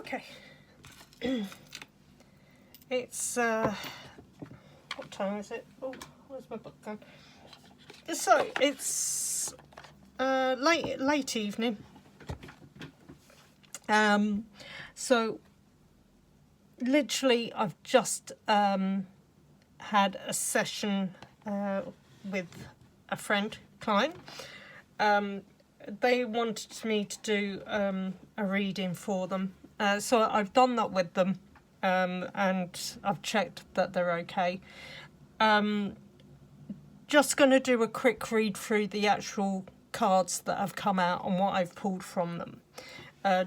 Okay. It's, what time is it? Oh, where's my book gone? So, it's late evening. So, literally, I've just had a session with a friend, client. They wanted me to do a reading for them. So I've done that with them, and I've checked that they're okay. Just going to do a quick read through the actual cards that have come out and what I've pulled from them.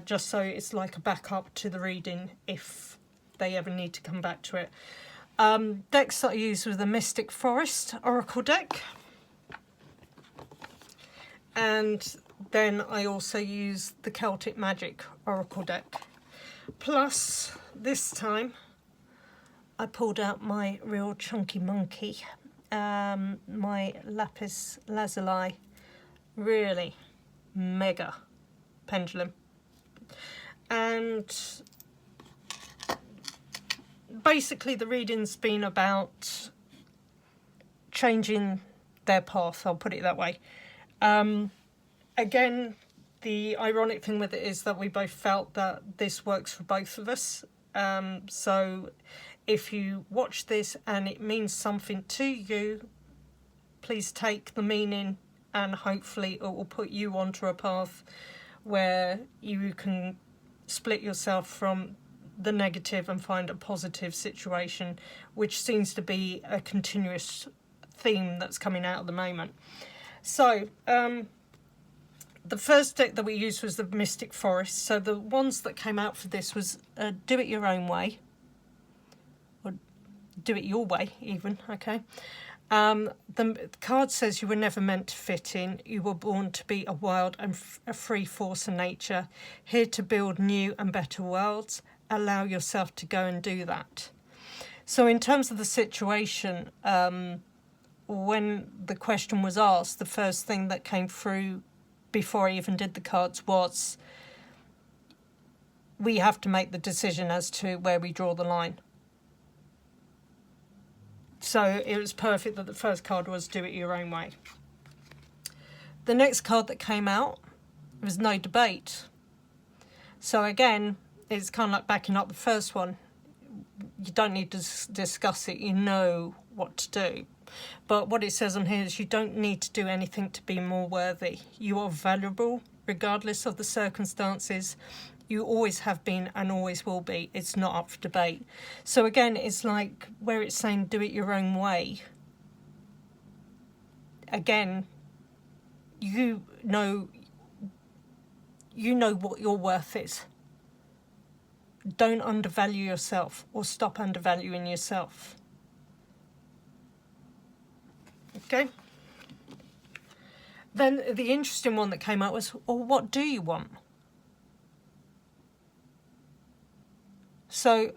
Just so it's like a backup to the reading if they ever need to come back to it. Decks that I use was the Mystic Forest Oracle deck. And then I also use the Celtic Magic Oracle deck. Plus, this time, I pulled out my real chunky monkey, my Lapis Lazuli, really mega pendulum. And basically the reading's been about changing their path, I'll put it that way. Again, the ironic thing with it is that we both felt that this works for both of us. So if you watch this and it means something to you, please take the meaning and hopefully it will put you onto a path where you can split yourself from the negative and find a positive situation, which seems to be a continuous theme that's coming out at the moment. So, the first deck that we used was the Mystic Forest. So the ones that came out for this was Do It Your Own Way. Or Do It Your Way, even, okay. The card says you were never meant to fit in. You were born to be a wild and a free force of nature, here to build new and better worlds. Allow yourself to go and do that. So in terms of the situation, when the question was asked, the first thing that came through before I even did the cards was, we have to make the decision as to where we draw the line. So it was perfect that the first card was Do It Your Own Way. The next card that came out was No Debate. So again, it's kind of like backing up the first one. You don't need to discuss it, you know what to do. But what it says on here is you don't need to do anything to be more worthy. You are valuable regardless of the circumstances. You always have been and always will be. It's not up for debate. So again, it's like where it's saying do it your own way. Again, you know what your worth is. Don't undervalue yourself or stop undervaluing yourself. Okay. Then the interesting one that came out was, well, what do you want? So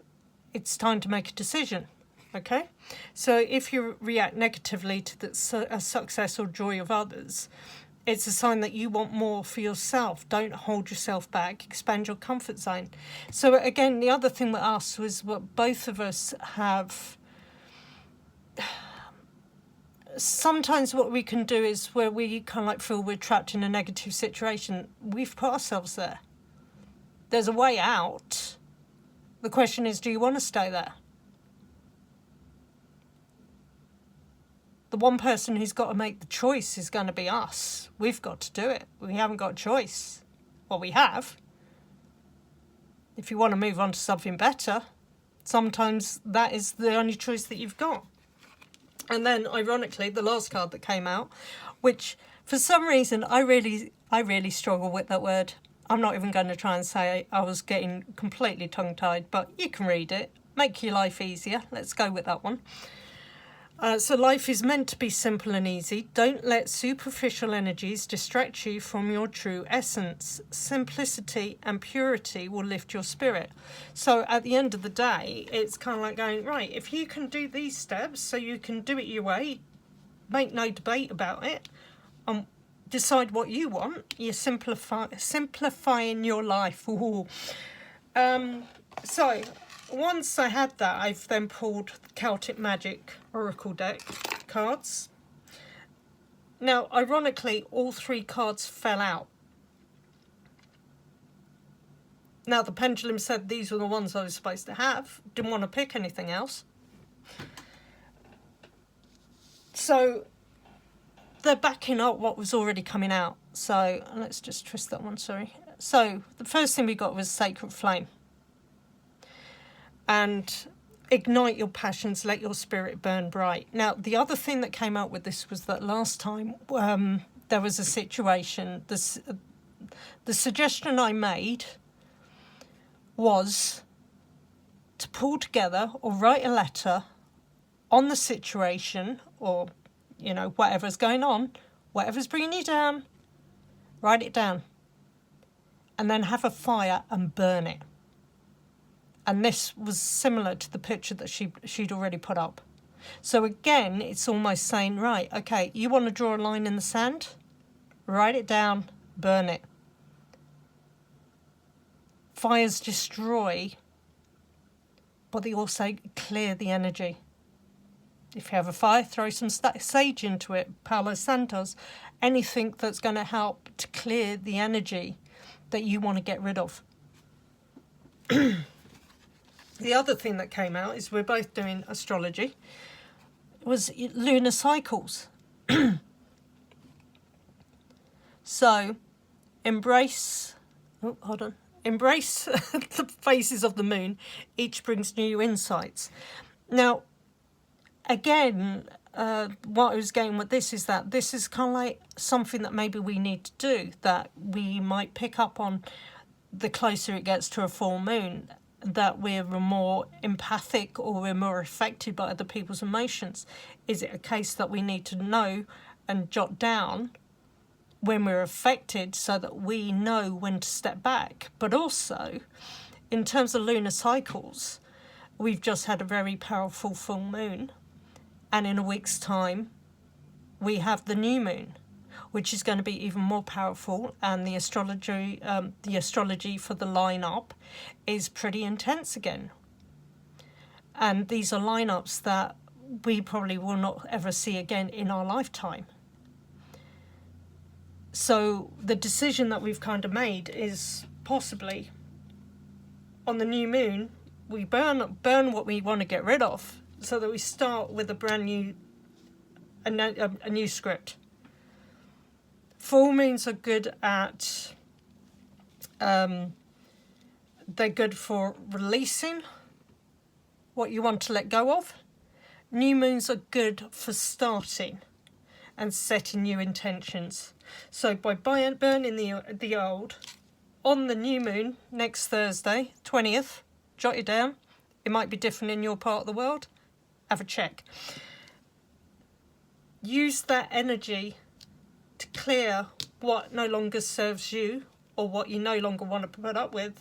it's time to make a decision. Okay. So if you react negatively to the success or joy of others, it's a sign that you want more for yourself. Don't hold yourself back. Expand your comfort zone. So again, the other thing with us was what both of us have. Sometimes what we can do is where we kind of like feel we're trapped in a negative situation, we've put ourselves there. There's a way out. The question is, do you want to stay there? The one person who's got to make the choice is going to be us. We've got to do it. We haven't got a choice. Well, we have. If you want to move on to something better, sometimes that is the only choice that you've got. And then, ironically, the last card that came out, which for some reason I really struggle with that word. I'm not even going to try and say it. I was getting completely tongue-tied, but you can read it. Make your life easier. Let's go with that one. So life is meant to be simple and easy. Don't let superficial energies distract you from your true essence. Simplicity and purity will lift your spirit. So at the end of the day, it's kind of like going, right, if you can do these steps so you can do it your way, make no debate about it, decide what you want, you're simplifying your life. Ooh. So once I had that, I've then pulled Celtic Magic Oracle deck cards. Now, ironically, all 3 cards fell out. Now, the Pendulum said these were the ones I was supposed to have. Didn't want to pick anything else. So they're backing up what was already coming out. So let's just twist that one, sorry. So the first thing we got was Sacred Flame. And ignite your passions, let your spirit burn bright. Now, the other thing that came out with this was that last time there was a situation, the suggestion I made was to pull together or write a letter on the situation, or, you know, whatever's going on, whatever's bringing you down, write it down. And then have a fire and burn it. And this was similar to the picture that she'd already put up. So again, it's almost saying, right, okay, you want to draw a line in the sand? Write it down, burn it. Fires destroy, but they also clear the energy. If you have a fire, throw some sage into it, Palo Santos, anything that's going to help to clear the energy that you want to get rid of. The other thing that came out is we're both doing astrology. It was lunar cycles. So, embrace embrace the phases of the moon. Each brings new insights. Now, again, what I was getting with this is that this is kind of like something that maybe we need to do, that we might pick up on the closer it gets to a full moon, that we're more empathic or we're more affected by other people's emotions. Is it a case that we need to know and jot down when we're affected so that we know when to step back? But also, in terms of lunar cycles, we've just had a very powerful full moon, and in a week's time we have the new moon, which is going to be even more powerful, and the astrology for the lineup is pretty intense again. And these are lineups that we probably will not ever see again in our lifetime. So the decision that we've kind of made is possibly on the new moon, we burn what we want to get rid of, so that we start with a brand new, a new script. Full moons are good at, they're good for releasing what you want to let go of. New moons are good for starting and setting new intentions. So by burning the old, on the new moon next Thursday, 20th, jot it down. It might be different in your part of the world. Have a check. Use that energy to clear what no longer serves you or what you no longer want to put up with.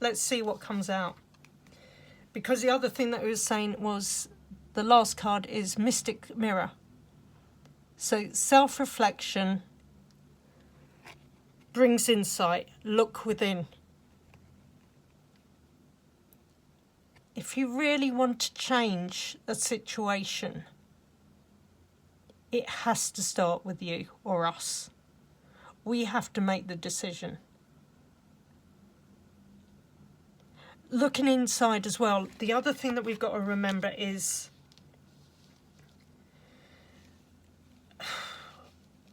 Let's see what comes out. Because the other thing that I was saying was the last card is Mystic Mirror. So self-reflection brings insight. Look within. If you really want to change a situation, it has to start with you or us. We have to make the decision. Looking inside as well, the other thing that we've got to remember is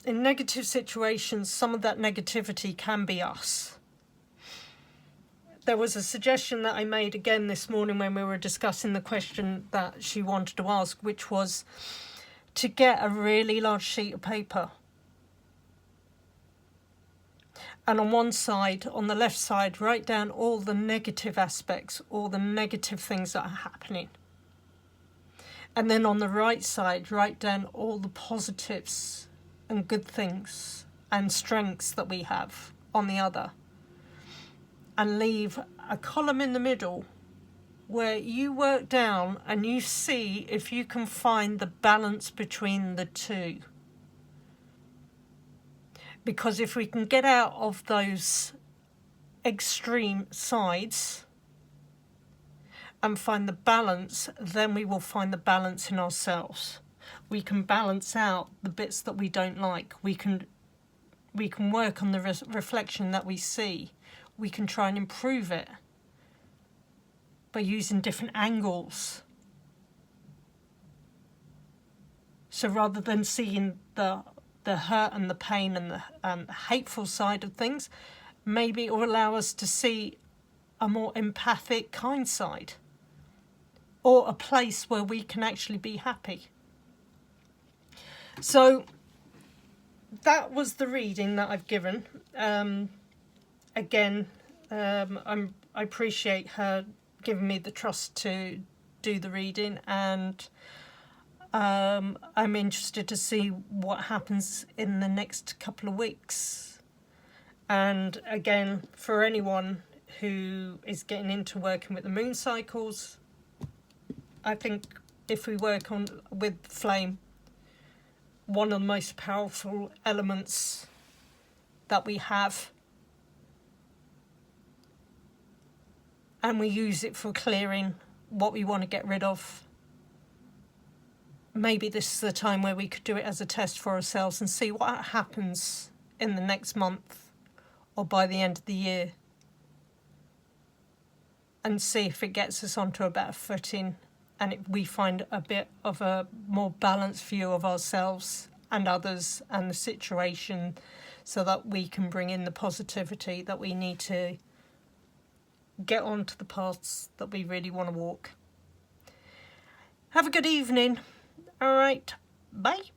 in negative situations, some of that negativity can be us. There was a suggestion that I made again this morning when we were discussing the question that she wanted to ask, which was to get a really large sheet of paper. And on one side, on the left side, write down all the negative aspects, all the negative things that are happening. And then on the right side, write down all the positives and good things and strengths that we have on the other. And leave a column in the middle where you work down and you see if you can find the balance between the two. Because if we can get out of those extreme sides and find the balance, then we will find the balance in ourselves. We can balance out the bits that we don't like. We can work on the reflection that we see. We can try and improve it by using different angles. So rather than seeing the hurt and the pain and the hateful side of things, maybe it will allow us to see a more empathic, kind side, or a place where we can actually be happy. So that was the reading that I've given. Again, I appreciate her giving me the trust to do the reading, and I'm interested to see what happens in the next couple of weeks. And again, for anyone who is getting into working with the moon cycles, I think if we work with flame, one of the most powerful elements that we have, and we use it for clearing what we want to get rid of. Maybe this is the time where we could do it as a test for ourselves and see what happens in the next month or by the end of the year, and see if it gets us onto a better footing, and if we find a bit of a more balanced view of ourselves and others and the situation, so that we can bring in the positivity that we need to get onto the paths that we really want to walk. Have a good evening. All right, bye.